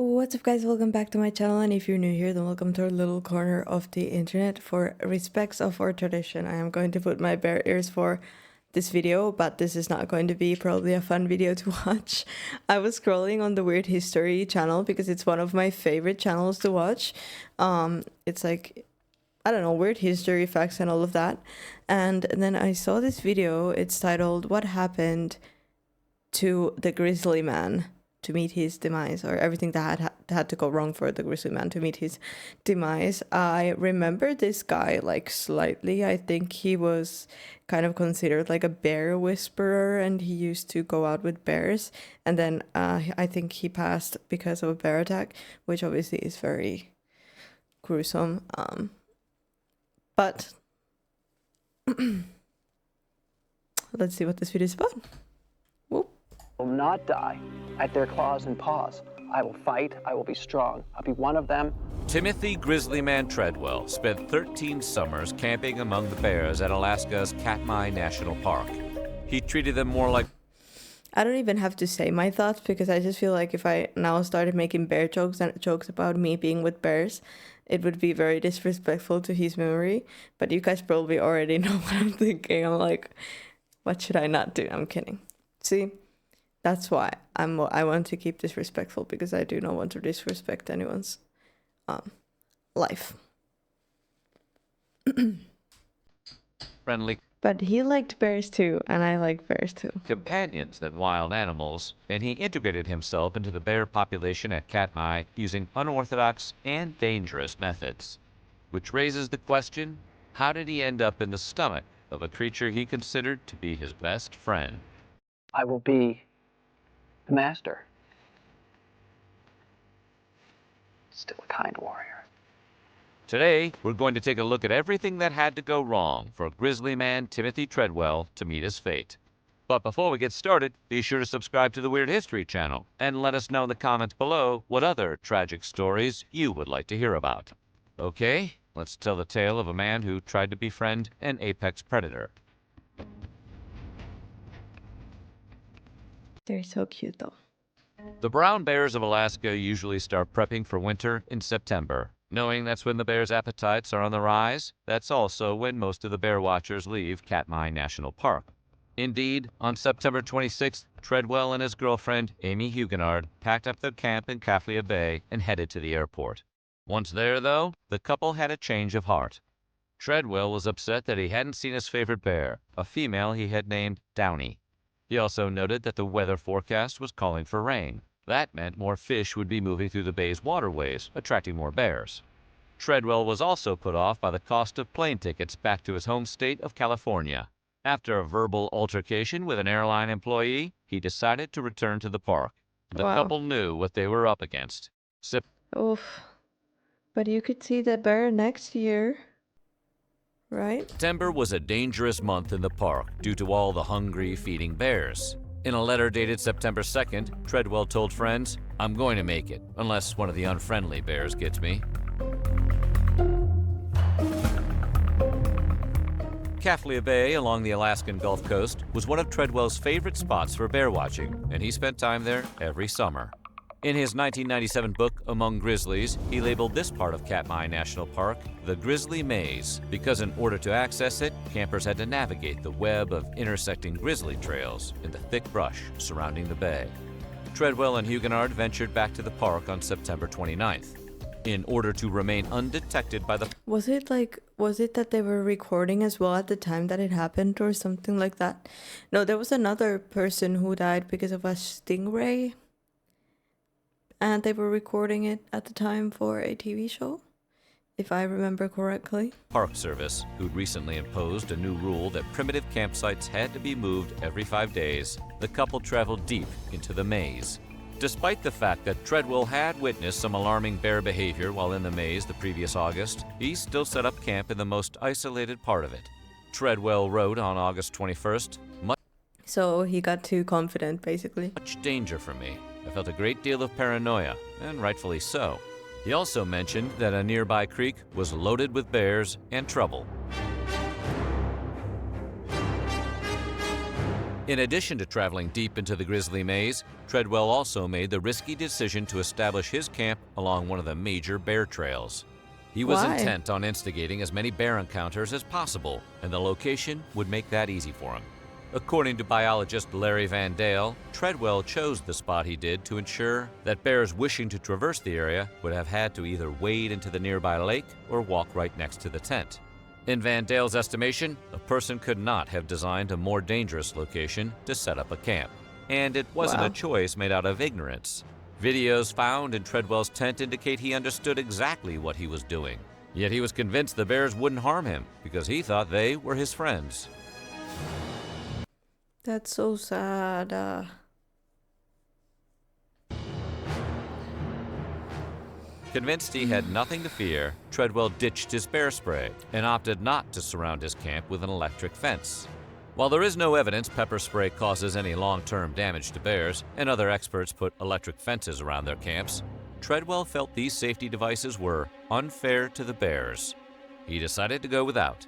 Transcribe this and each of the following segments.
What's up guys, welcome back to my channel, and if you're new here then welcome to our little corner of the internet. For respects of our tradition, I am going to put my bear ears for this video, but this is not going to be probably a fun video to watch. I was scrolling on the Weird History channel because it's one of my favorite channels to watch. It's like, I don't know, weird history facts and all of that, and then I saw this video. It's titled "What Happened to the Grizzly Man to meet his demise," or everything that had to go wrong for the Grizzly Man to meet his demise. I remember this guy like slightly. I think he was kind of considered like a bear whisperer, and he used to go out with bears, and then I think he passed because of a bear attack, which obviously is very gruesome. But let's see what this video is about. Whoop. Will not die at their claws and paws. I will fight. I will be strong. I'll be one of them. Timothy Grizzly Man Treadwell spent 13 summers camping among the bears at Alaska's Katmai National Park. He treated them more like... I don't even have to say my thoughts, because I just feel like if I now started making bear jokes and jokes about me being with bears, it would be very disrespectful to his memory. But you guys probably already know what I'm thinking. I'm like, what should I not do? I'm kidding. See? That's why I want to keep this respectful, because I do not want to disrespect anyone's life. friendly But he liked bears too, and I like bears too. companions than wild animals, and he integrated himself into the bear population at Katmai using unorthodox and dangerous methods. Which raises the question, how did he end up in the stomach of a creature he considered to be his best friend? I will be the master. Still a kind warrior. Today, we're going to take a look at everything that had to go wrong for Grizzly Man Timothy Treadwell to meet his fate. But before we get started, be sure to subscribe to the Weird History channel and let us know in the comments below what other tragic stories you would like to hear about. Okay, let's tell the tale of a man who tried to befriend an apex predator. They're so cute though. The brown bears of Alaska usually start prepping for winter in September. Knowing that's when the bears' appetites are on the rise, that's also when most of the bear watchers leave Katmai National Park. Indeed, on September 26th, Treadwell and his girlfriend, Amy Huguenard, packed up their camp in Kaflia Bay and headed to the airport. Once there, though, the couple had a change of heart. Treadwell was upset that he hadn't seen his favorite bear, a female he had named Downy. He also noted that the weather forecast was calling for rain. That meant more fish would be moving through the bay's waterways, attracting more bears. Treadwell was also put off by the cost of plane tickets back to his home state of California. After a verbal altercation with an airline employee, he decided to return to the park. The Wow. couple knew what they were up against. Oof. But you could see the bear next year, right? September was a dangerous month in the park due to all the hungry, feeding bears. In a letter dated September 2nd, Treadwell told friends, "I'm going to make it, unless one of the unfriendly bears gets me." Kaflia Bay along the Alaskan Gulf Coast was one of Treadwell's favorite spots for bear watching, and he spent time there every summer. In his 1997 book, Among Grizzlies, he labeled this part of Katmai National Park the Grizzly Maze, because in order to access it, campers had to navigate the web of intersecting grizzly trails in the thick brush surrounding the bay. Treadwell and Huguenard ventured back to the park on September 29th. In order to remain undetected by the... Was it that they were recording as well at the time that it happened, or something like that? No, there was another person who died because of a stingray, and they were recording it at the time for a TV show, if I remember correctly. Park Service, who'd recently imposed a new rule that primitive campsites had to be moved every 5 days, the couple traveled deep into the maze. Despite the fact that Treadwell had witnessed some alarming bear behavior while in the maze the previous August, he still set up camp in the most isolated part of it. Treadwell wrote on August 21st, So he got too confident, basically. "Much danger for me. I felt a great deal of paranoia, and rightfully so." He also mentioned that a nearby creek was loaded with bears and trouble. In addition to traveling deep into the Grizzly Maze, Treadwell also made the risky decision to establish his camp along one of the major bear trails. He was Why? intent on instigating as many bear encounters as possible, and the location would make that easy for him. According to biologist Larry Van Dale, Treadwell chose the spot he did to ensure that bears wishing to traverse the area would have had to either wade into the nearby lake or walk right next to the tent. In Van Dale's estimation, a person could not have designed a more dangerous location to set up a camp. And it wasn't a choice made out of ignorance. Videos found in Treadwell's tent indicate he understood exactly what he was doing. Yet he was convinced the bears wouldn't harm him because he thought they were his friends. That's so sad. Convinced he had nothing to fear, Treadwell ditched his bear spray and opted not to surround his camp with an electric fence. While there is no evidence pepper spray causes any long-term damage to bears, and other experts put electric fences around their camps, Treadwell felt these safety devices were unfair to the bears. He decided to go without.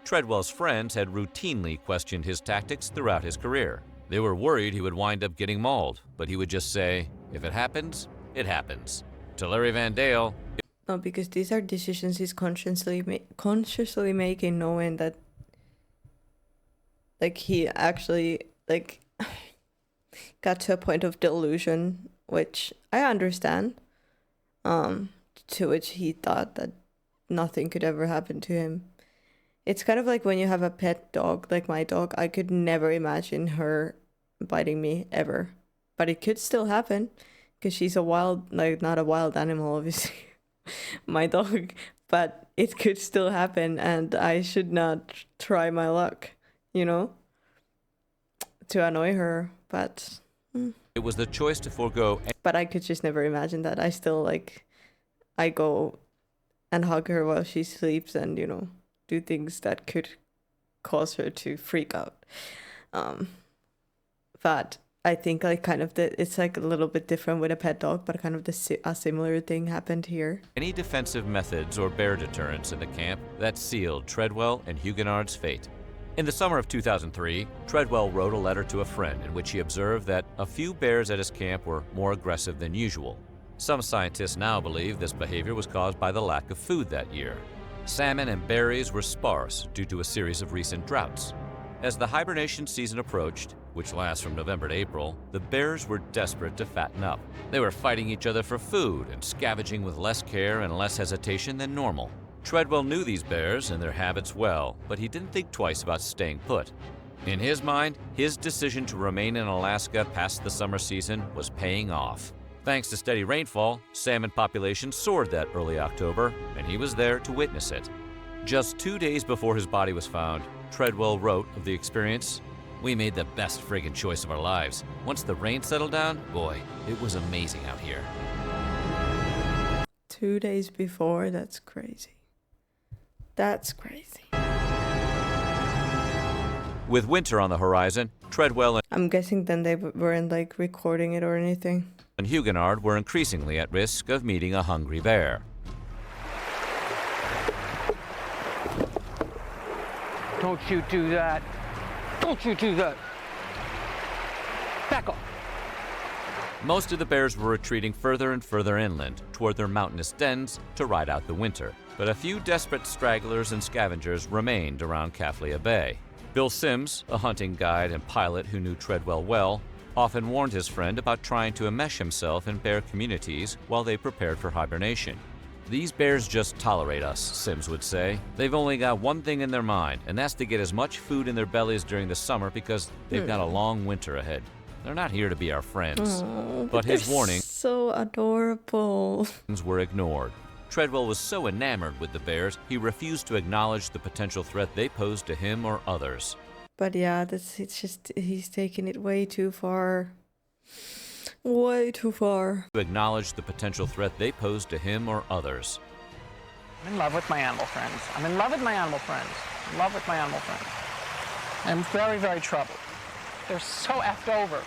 Treadwell's friends had routinely questioned his tactics throughout his career. They were worried he would wind up getting mauled, but he would just say, "If it happens, it happens." To Larry Van Dale, No, because these are decisions he's consciously making, knowing that, like, he actually, like, got to a point of delusion, which I understand, to which he thought that nothing could ever happen to him. It's kind of like when you have a pet dog, like my dog. I could never imagine her biting me, ever. But it could still happen, because she's a wild, like, not a wild animal, obviously, my dog. But it could still happen, and I should not try my luck, you know, to annoy her. But it was the choice to forego. But I could just never imagine that. I still, like, I go and hug her while she sleeps and, you know, do things that could cause her to freak out. But I think, like, kind of it's like a little bit different with a pet dog, but kind of a similar thing happened here. Any defensive methods or bear deterrence in the camp that sealed Treadwell and Huguenard's fate. In the summer of 2003, Treadwell wrote a letter to a friend in which he observed that a few bears at his camp were more aggressive than usual. Some scientists now believe this behavior was caused by the lack of food that year. Salmon and berries were sparse due to a series of recent droughts. As the hibernation season approached, which lasts from November to April, the bears were desperate to fatten up. They were fighting each other for food and scavenging with less care and less hesitation than normal. Treadwell knew these bears and their habits well, but he didn't think twice about staying put. In his mind, his decision to remain in Alaska past the summer season was paying off. Thanks to steady rainfall, salmon populations soared that early October, and he was there to witness it. Just 2 days before his body was found, Treadwell wrote of the experience, "We made the best friggin' choice of our lives. Once the rain settled down, boy, it was amazing out here." 2 days before, that's crazy. That's crazy. With winter on the horizon, Treadwell I'm guessing then they weren't, like, recording it or anything. and Huguenard were increasingly at risk of meeting a hungry bear. Don't you do that. Don't you do that. Back off. Most of the bears were retreating further and further inland toward their mountainous dens to ride out the winter. But a few desperate stragglers and scavengers remained around Kaflia Bay. Bill Sims, a hunting guide and pilot who knew Treadwell well, often warned his friend about trying to enmesh himself in bear communities while they prepared for hibernation. "These bears just tolerate us," Sims would say. "They've only got one thing in their mind, and that's to get as much food in their bellies during the summer because they've got a long winter ahead. They're not here to be our friends." But his warnings So adorable. were ignored. Treadwell was so enamored with the bears, he refused to acknowledge the potential threat they posed to him or others. But yeah, it's just, he's taking it way too far. Way too far. To acknowledge the potential threat they posed to him or others. I'm in love with my animal friends. I'm in love with my animal friends. In love with my animal friends. I'm very, very troubled. They're so effed over.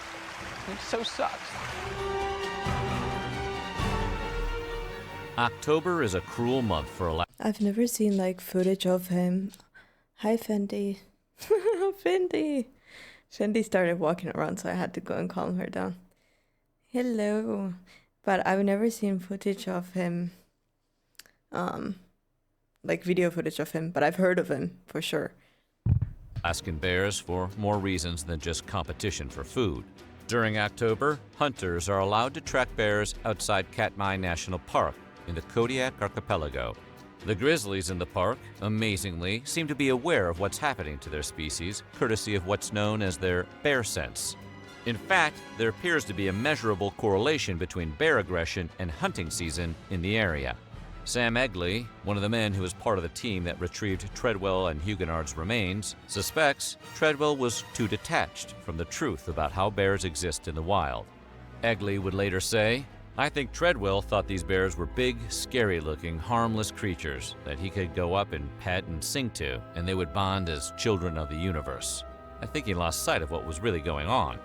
It so sucks. October is a cruel month for Alaska. I've never seen, like, footage of him. Hi, Fendi. Fendi. Shandy started walking around, so I had to go and calm her down. Hello. But I've never seen footage of him, like video footage of him, but I've heard of him for sure. Alaskan bears for more reasons than just competition for food. During October, hunters are allowed to track bears outside Katmai National Park in the Kodiak Archipelago. The grizzlies in the park, amazingly, seem to be aware of what's happening to their species, courtesy of what's known as their bear sense. In fact, there appears to be a measurable correlation between bear aggression and hunting season in the area. Sam Egley, one of the men who was part of the team that retrieved Treadwell and Huguenard's remains, suspects Treadwell was too detached from the truth about how bears exist in the wild. Egley would later say, "I think Treadwell thought these bears were big, scary-looking, harmless creatures that he could go up and pet and sing to, and they would bond as children of the universe. I think he lost sight of what was really going on."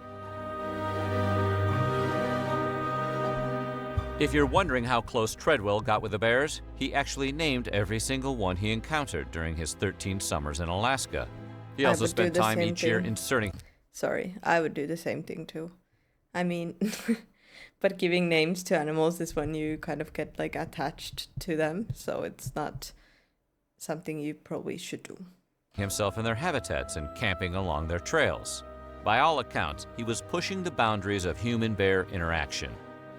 If you're wondering how close Treadwell got with the bears, he actually named every single one he encountered during his 13 summers in Alaska. He also spent time each year inserting... Sorry, I would do the same thing too. I mean... But giving names to animals is when you kind of get like attached to them, so it's not something you probably should do. ...himself in their habitats and camping along their trails. By all accounts, he was pushing the boundaries of human-bear interaction.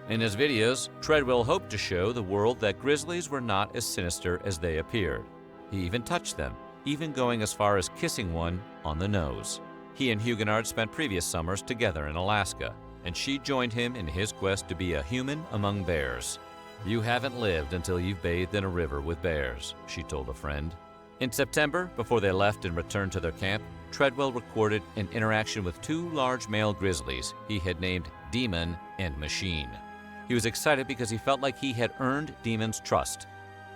In his videos, Treadwell hoped to show the world that grizzlies were not as sinister as they appeared. He even touched them, even going as far as kissing one on the nose. He and Huguenard spent previous summers together in Alaska, and she joined him in his quest to be a human among bears. "You haven't lived until you've bathed in a river with bears," she told a friend. In September, before they left and returned to their camp, Treadwell recorded an interaction with two large male grizzlies he had named Demon and Machine. He was excited because he felt like he had earned Demon's trust.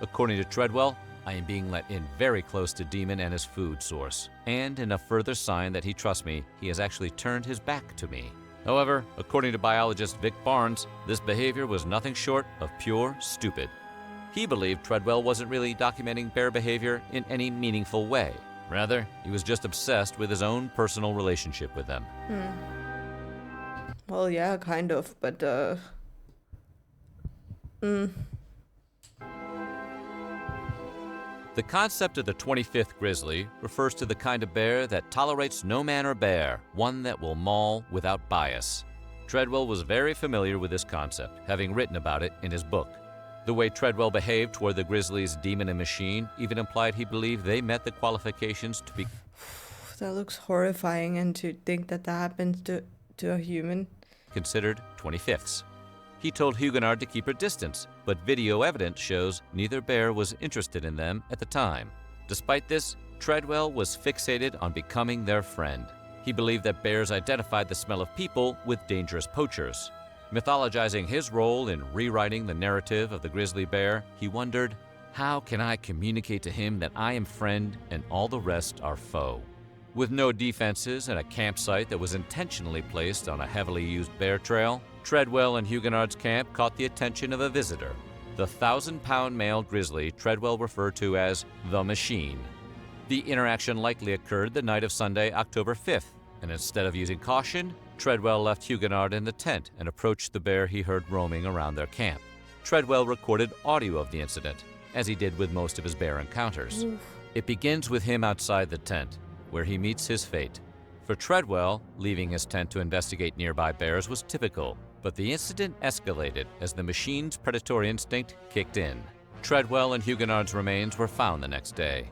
According to Treadwell, "I am being let in very close to Demon and his food source, and in a further sign that he trusts me, he has actually turned his back to me." However, according to biologist Vic Barnes, this behavior was nothing short of pure stupid. He believed Treadwell wasn't really documenting bear behavior in any meaningful way. Rather, he was just obsessed with his own personal relationship with them. Well, yeah, kind of, but The concept of the 25th grizzly refers to the kind of bear that tolerates no man or bear, one that will maul without bias. Treadwell was very familiar with this concept, having written about it in his book. The way Treadwell behaved toward the grizzlies Demon and Machine even implied he believed they met the qualifications to be... That looks horrifying, and to think that that happens to a human. ...considered 25ths. He told Huguenard to keep her distance, but video evidence shows neither bear was interested in them at the time. Despite this, Treadwell was fixated on becoming their friend. He believed that bears identified the smell of people with dangerous poachers. Mythologizing his role in rewriting the narrative of the grizzly bear, he wondered, "How can I communicate to him that I am friend and all the rest are foe?" With no defenses and a campsite that was intentionally placed on a heavily used bear trail, Treadwell and Huguenard's camp caught the attention of a visitor, the 1,000-pound male grizzly Treadwell referred to as the Machine. The interaction likely occurred the night of Sunday, October 5th, and instead of using caution, Treadwell left Huguenard in the tent and approached the bear he heard roaming around their camp. Treadwell recorded audio of the incident, as he did with most of his bear encounters. It begins with him outside the tent, where he meets his fate. For Treadwell, leaving his tent to investigate nearby bears was typical, but the incident escalated as the Machine's predatory instinct kicked in. Treadwell and Huguenard's remains were found the next day.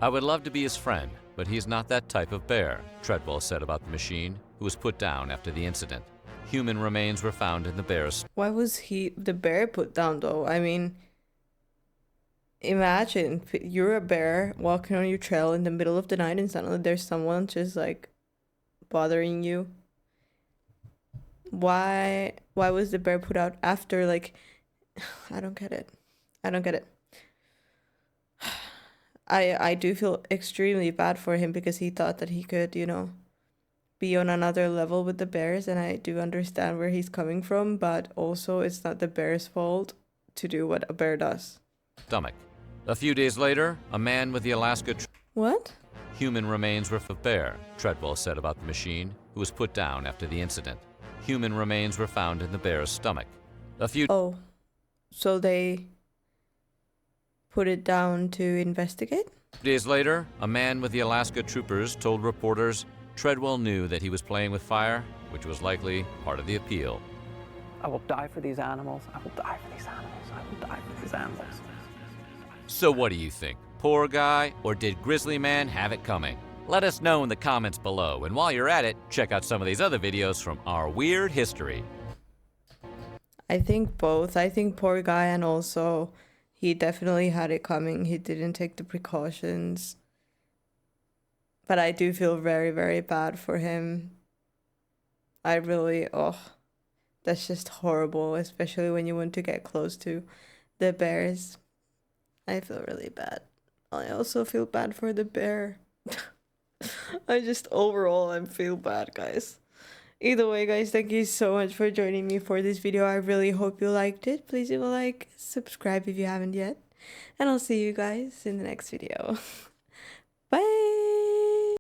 "I would love to be his friend, but he's not that type of bear," Treadwell said about the Machine, who was put down after the incident. Human remains were found in the bear's... Why was the bear put down though? I mean, imagine you're a bear walking on your trail in the middle of the night and suddenly there's someone just like bothering you. Why was the bear put out after? Like, I don't get it. I do feel extremely bad for him because he thought that he could, you know, be on another level with the bears, and I do understand where he's coming from, but also it's not the bear's fault to do what a bear does. Stomach. A few days later, a man with the Alaska... What? Human remains were of bear, Treadwell said about the machine, who was put down after the incident. Human remains were found in the bear's stomach. A few Oh, so they put it down to investigate? days later, a man with the Alaska troopers told reporters Treadwell knew that he was playing with fire, which was likely part of the appeal. I will die for these animals. I will die for these animals. I will die for these animals. So what do you think? Poor guy, or did Grizzly Man have it coming? Let us know in the comments below, and while you're at it, check out some of these other videos from our weird history. I think both. I think poor guy, and also he definitely had it coming. He didn't take the precautions. But I do feel very, very bad for him. I really, that's just horrible, especially when you want to get close to the bears. I feel really bad. I also feel bad for the bear. I feel bad, guys. Either way, guys, thank you so much for joining me for this video. I really hope you liked it. Please leave a like, subscribe if you haven't yet. And I'll see you guys in the next video. Bye!